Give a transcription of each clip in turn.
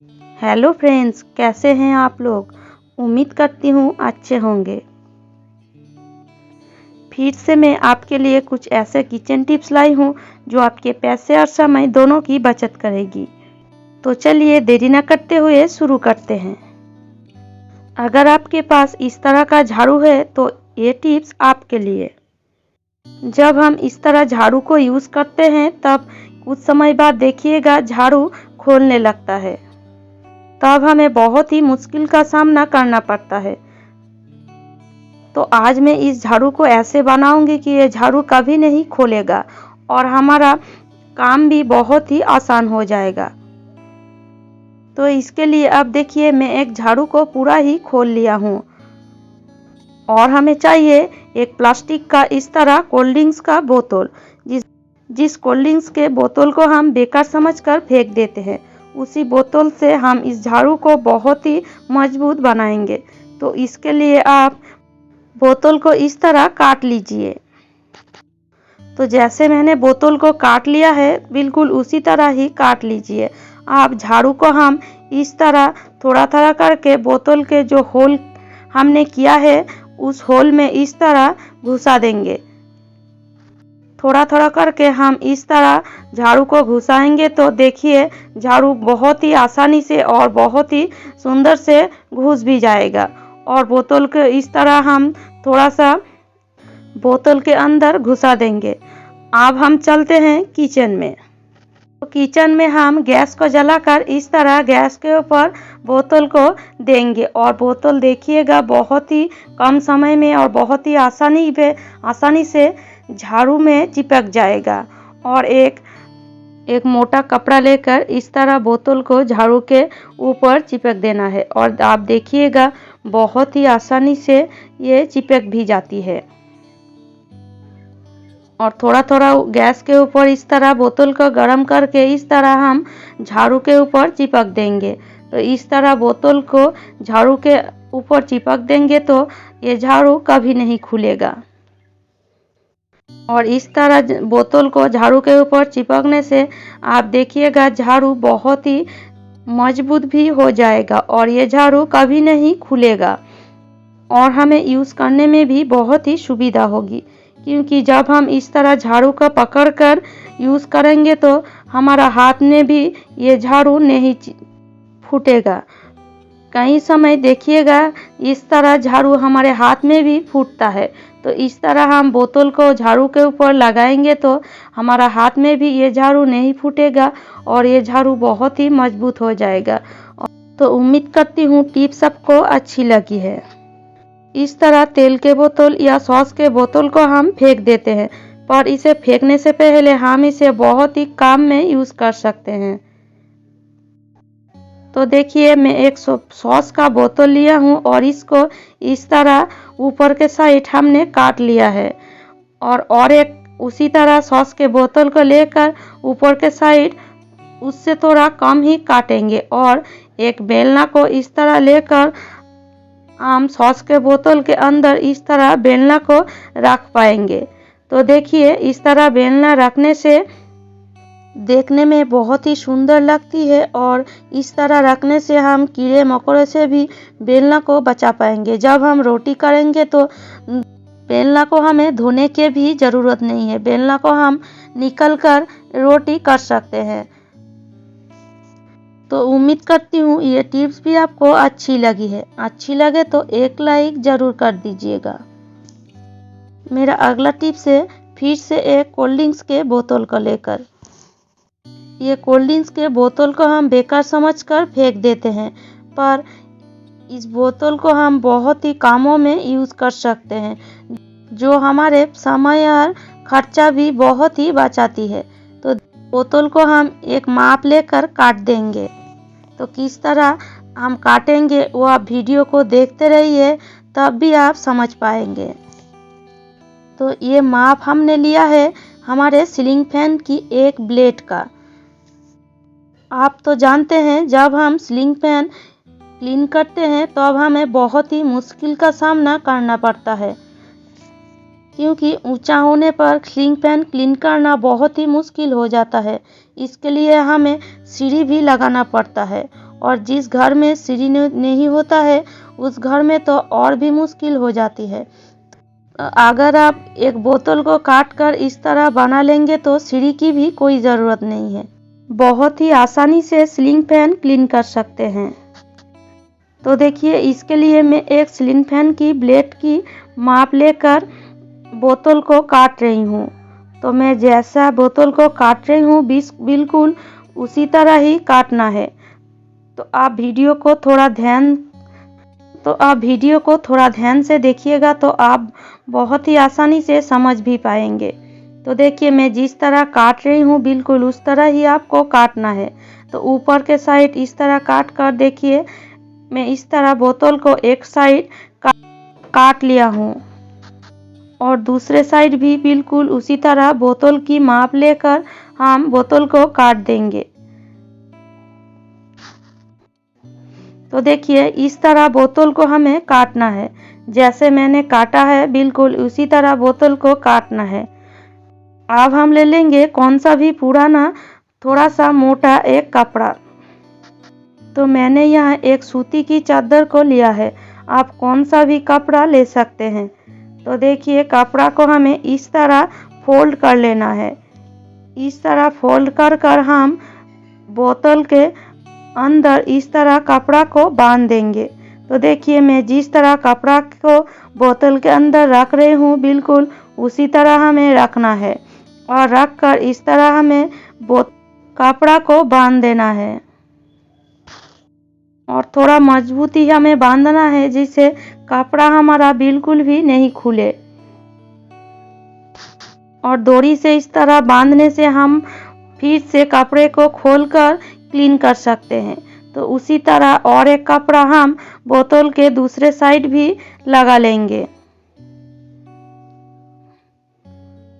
Hello friends, कैसे हैं आप लोग। उम्मीद करती हूँ अच्छे होंगे। फिर से मैं आपके लिए कुछ ऐसे किचन टिप्स लाई हूँ जो आपके पैसे और समय दोनों की बचत करेगी। तो चलिए देरी न करते हुए शुरू करते हैं। अगर आपके पास इस तरह का झाड़ू है तो ये टिप्स आपके लिए। जब हम इस तरह झाड़ू को यूज़ करते हैं तब कुछ समय बाद देखिएगा झाड़ू खोलने लगता है। तब हमें बहुत ही मुश्किल का सामना करना पड़ता है। तो आज मैं इस झाड़ू को ऐसे बनाऊंगी कि ये झाड़ू कभी नहीं खोलेगा और हमारा काम भी बहुत ही आसान हो जाएगा। तो इसके लिए अब देखिए मैं एक झाड़ू को पूरा ही खोल लिया हूँ और हमें चाहिए एक प्लास्टिक का इस तरह कोल्ड ड्रिंक्स का बोतल। जिस कोल्ड ड्रिंक्स के बोतल को हम बेकार समझकर फेंक देते हैं, उसी बोतल से हम इस झाड़ू को बहुत ही मजबूत बनाएंगे। तो इसके लिए आप बोतल को इस तरह काट लीजिए। तो जैसे मैंने बोतल को काट लिया है, बिल्कुल उसी तरह ही काट लीजिए। आप झाड़ू को हम इस तरह थोड़ा थोड़ा करके बोतल के जो होल हमने किया है उस होल में इस तरह घुसा देंगे। थोड़ा थोड़ा करके हम इस तरह झाड़ू को घुसाएंगे तो देखिए झाड़ू बहुत ही आसानी से और बहुत ही सुंदर से घुस भी जाएगा। और बोतल के इस तरह हम थोड़ा सा बोतल के अंदर घुसा देंगे। अब हम चलते हैं किचन में। तो किचन में हम गैस को जलाकर इस तरह गैस के ऊपर बोतल को देंगे और बोतल देखिएगा बहुत ही कम समय में और बहुत ही आसानी से झाड़ू में चिपक जाएगा। और एक मोटा कपड़ा लेकर इस तरह बोतल को झाड़ू के ऊपर चिपक देना है और आप देखिएगा बहुत ही आसानी से ये चिपक भी जाती है। और थोड़ा थोड़ा गैस के ऊपर इस तरह बोतल को गर्म करके इस तरह हम झाड़ू के ऊपर चिपक देंगे। तो इस तरह बोतल को झाड़ू के ऊपर चिपक देंगे तो ये झाड़ू कभी नहीं खुलेगा। और इस तरह बोतल को झाड़ू के ऊपर चिपकने से आप देखिएगा झाड़ू बहुत ही मजबूत भी हो जाएगा और ये झाड़ू कभी नहीं खुलेगा और हमें यूज़ करने में भी बहुत ही सुविधा होगी। क्योंकि जब हम इस तरह झाड़ू को पकड़कर यूज़ करेंगे तो हमारा हाथ में भी ये झाड़ू नहीं फूटेगा। कई समय देखिएगा इस तरह झाड़ू हमारे हाथ में भी फूटता है। तो इस तरह हम बोतल को झाड़ू के ऊपर लगाएंगे तो हमारा हाथ में भी ये झाड़ू नहीं फूटेगा और ये झाड़ू बहुत ही मजबूत हो जाएगा। तो उम्मीद करती हूँ टिप्स सबको अच्छी लगी है। इस तरह तेल के बोतल या सॉस के बोतल को हम फेंक देते हैं, पर इसे फेंकने से पहले हम इसे बहुत ही काम में यूज़ कर सकते हैं। तो देखिए मैं एक सॉस का बोतल लिया हूँ और इसको इस तरह ऊपर के साइड हमने काट लिया है और एक उसी तरह सॉस के बोतल को लेकर ऊपर के साइड उससे थोड़ा कम ही काटेंगे और एक बेलना को इस तरह लेकर हम सॉस के बोतल के अंदर इस तरह बेलना को रख पाएंगे। तो देखिए इस तरह बेलना रखने से देखने में बहुत ही सुंदर लगती है और इस तरह रखने से हम कीड़े मकोड़े से भी बेलना को बचा पाएंगे। जब हम रोटी करेंगे तो बेलना को हमें धोने की भी ज़रूरत नहीं है, बेलना को हम निकल कर रोटी कर सकते हैं। तो उम्मीद करती हूँ ये टिप्स भी आपको अच्छी लगी है। अच्छी लगे तो एक लाइक ज़रूर कर दीजिएगा। मेरा अगला टिप्स है फिर से एक कोल्ड ड्रिंक्स के बोतल को लेकर। ये कोल्ड ड्रिंक्स के बोतल को हम बेकार समझकर फेंक देते हैं, पर इस बोतल को हम बहुत ही कामों में यूज़ कर सकते हैं जो हमारे समय और खर्चा भी बहुत ही बचाती है। तो बोतल को हम एक माप लेकर काट देंगे। तो किस तरह हम काटेंगे वो आप वीडियो को देखते रहिए, तब भी आप समझ पाएंगे। तो ये माप हमने लिया है हमारे सीलिंग फैन की एक ब्लेड का। आप तो जानते हैं जब हम सीलिंग फैन क्लीन करते हैं तो अब हमें बहुत ही मुश्किल का सामना करना पड़ता है, क्योंकि ऊंचा होने पर सीलिंग फैन क्लीन करना बहुत ही मुश्किल हो जाता है। इसके लिए हमें सीढ़ी भी लगाना पड़ता है और जिस घर में सीढ़ी नहीं होता है उस घर में तो और भी मुश्किल हो जाती है। अगर आप एक बोतल को काट कर इस तरह बना लेंगे तो सीढ़ी की भी कोई ज़रूरत नहीं है। बहुत ही आसानी से सीलिंग फैन क्लीन कर सकते हैं। तो देखिए, इसके लिए मैं एक सीलिंग फैन की ब्लेड की माप लेकर बोतल को काट रही हूँ। तो मैं जैसा बोतल को काट रही हूँ बिल्कुल उसी तरह ही काटना है। तो आप वीडियो को थोड़ा ध्यान से देखिएगा तो आप बहुत ही आसानी से समझ भी पाएंगे। तो देखिए, मैं जिस तरह काट रही हूँ बिल्कुल उस तरह ही आपको काटना है। तो ऊपर के साइड इस तरह काट कर देखिए, मैं इस तरह बोतल को एक साइड काट लिया हूँ और दूसरे साइड भी बिल्कुल उसी तरह बोतल की माप लेकर हम बोतल को काट देंगे। तो देखिए, इस तरह बोतल को हमें काटना है। जैसे मैंने काटा है बिल्कुल उसी तरह बोतल को काटना है। अब हम ले लेंगे कौन सा भी पुराना थोड़ा सा मोटा एक कपड़ा। तो मैंने यहाँ एक सूती की चादर को लिया है। आप कौन सा भी कपड़ा ले सकते हैं। तो देखिए, कपड़ा को हमें इस तरह फोल्ड कर लेना है। इस तरह फोल्ड कर हम बोतल के अंदर इस तरह कपड़ा को बांध देंगे। तो देखिए, मैं जिस तरह कपड़ा को बोतल के अंदर रख रही हूँ बिल्कुल उसी तरह हमें रखना है और रख कर इस तरह हमें कपड़ा को बांध देना है और थोड़ा मजबूती हमें बांधना है जिससे कपड़ा हमारा बिल्कुल भी नहीं खुले। और डोरी से इस तरह बांधने से हम फिर से कपड़े को खोलकर क्लीन कर सकते हैं। तो उसी तरह और एक कपड़ा हम बोतल के दूसरे साइड भी लगा लेंगे।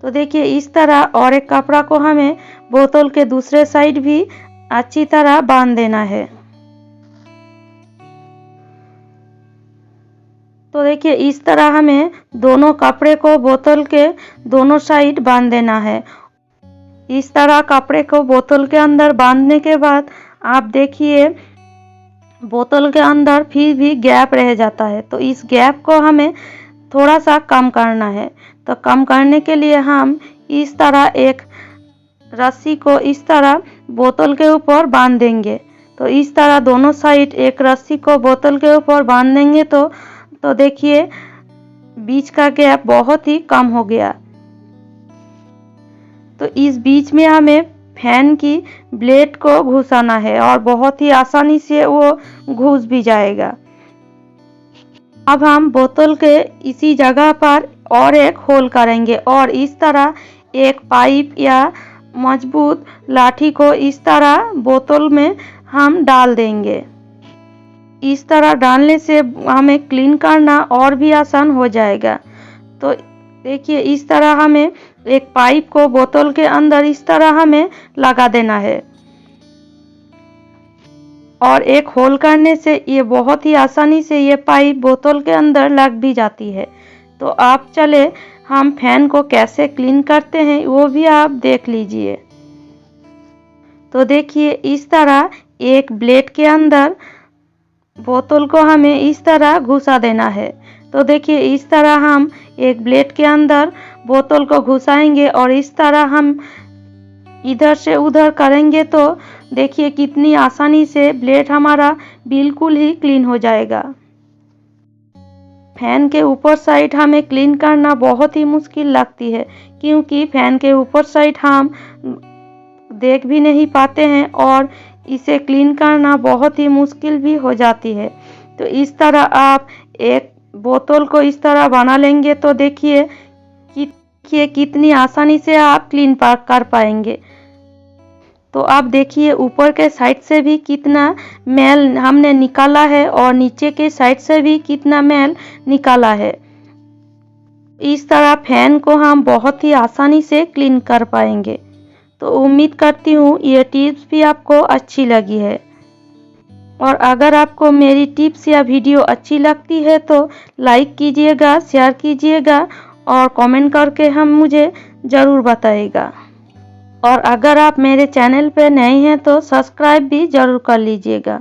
तो देखिए, इस तरह और एक कपड़ा को हमें बोतल के दूसरे साइड भी अच्छी तरह बांध देना है। तो देखिए, इस तरह हमें दोनों कपड़े को बोतल के दोनों साइड बांध देना है। इस तरह कपड़े को बोतल के अंदर बांधने के बाद आप देखिए, बोतल के अंदर फिर भी गैप रह जाता है। तो इस गैप को हमें थोड़ा सा कम करना है। तो कम करने के लिए हम इस तरह एक रस्सी को इस तरह बोतल के ऊपर बांध देंगे। तो इस तरह दोनों साइड एक रस्सी को बोतल के ऊपर बांध देंगे तो देखिए, बीच का गैप बहुत ही कम हो गया। तो इस बीच में हमें फैन की ब्लेड को घुसाना है और बहुत ही आसानी से वो घुस भी जाएगा। अब हम बोतल के इसी जगह पर और एक होल करेंगे और इस तरह एक पाइप या मजबूत लाठी को इस तरह बोतल में हम डाल देंगे। इस तरह डालने से हमें क्लीन करना और भी आसान हो जाएगा। तो देखिए, इस तरह हमें एक पाइप को बोतल के अंदर इस तरह हमें लगा देना है और एक होल करने से ये बहुत ही आसानी से ये पाइप बोतल के अंदर लग भी जाती है। तो आप चले हम फैन को कैसे क्लीन करते हैं वो भी आप देख लीजिए। तो देखिए, इस तरह एक ब्लेड के अंदर बोतल को हमें इस तरह घुसा देना है। तो देखिए, इस तरह हम एक ब्लेड के अंदर बोतल को घुसाएंगे और इस तरह हम इधर से उधर करेंगे तो देखिए कितनी आसानी से ब्लेड हमारा बिल्कुल ही क्लीन हो जाएगा। फैन के ऊपर साइड हमें क्लीन करना बहुत ही मुश्किल लगती है क्योंकि फैन के ऊपर साइड हम देख भी नहीं पाते हैं और इसे क्लीन करना बहुत ही मुश्किल भी हो जाती है। तो इस तरह आप एक बोतल को इस तरह बना लेंगे तो देखिए कितनी आसानी से आप क्लीन कर पाएंगे। तो आप देखिए, ऊपर के साइड से भी कितना मैल हमने निकाला है और नीचे के साइड से भी कितना मैल निकाला है। इस तरह फैन को हम बहुत ही आसानी से क्लीन कर पाएंगे। तो उम्मीद करती हूँ ये टिप्स भी आपको अच्छी लगी है और अगर आपको मेरी टिप्स या वीडियो अच्छी लगती है तो लाइक कीजिएगा, शेयर कीजिएगा और कमेंट करके हम मुझे ज़रूर बताइएगा। और अगर आप मेरे चैनल पे नए हैं तो सब्सक्राइब भी ज़रूर कर लीजिएगा।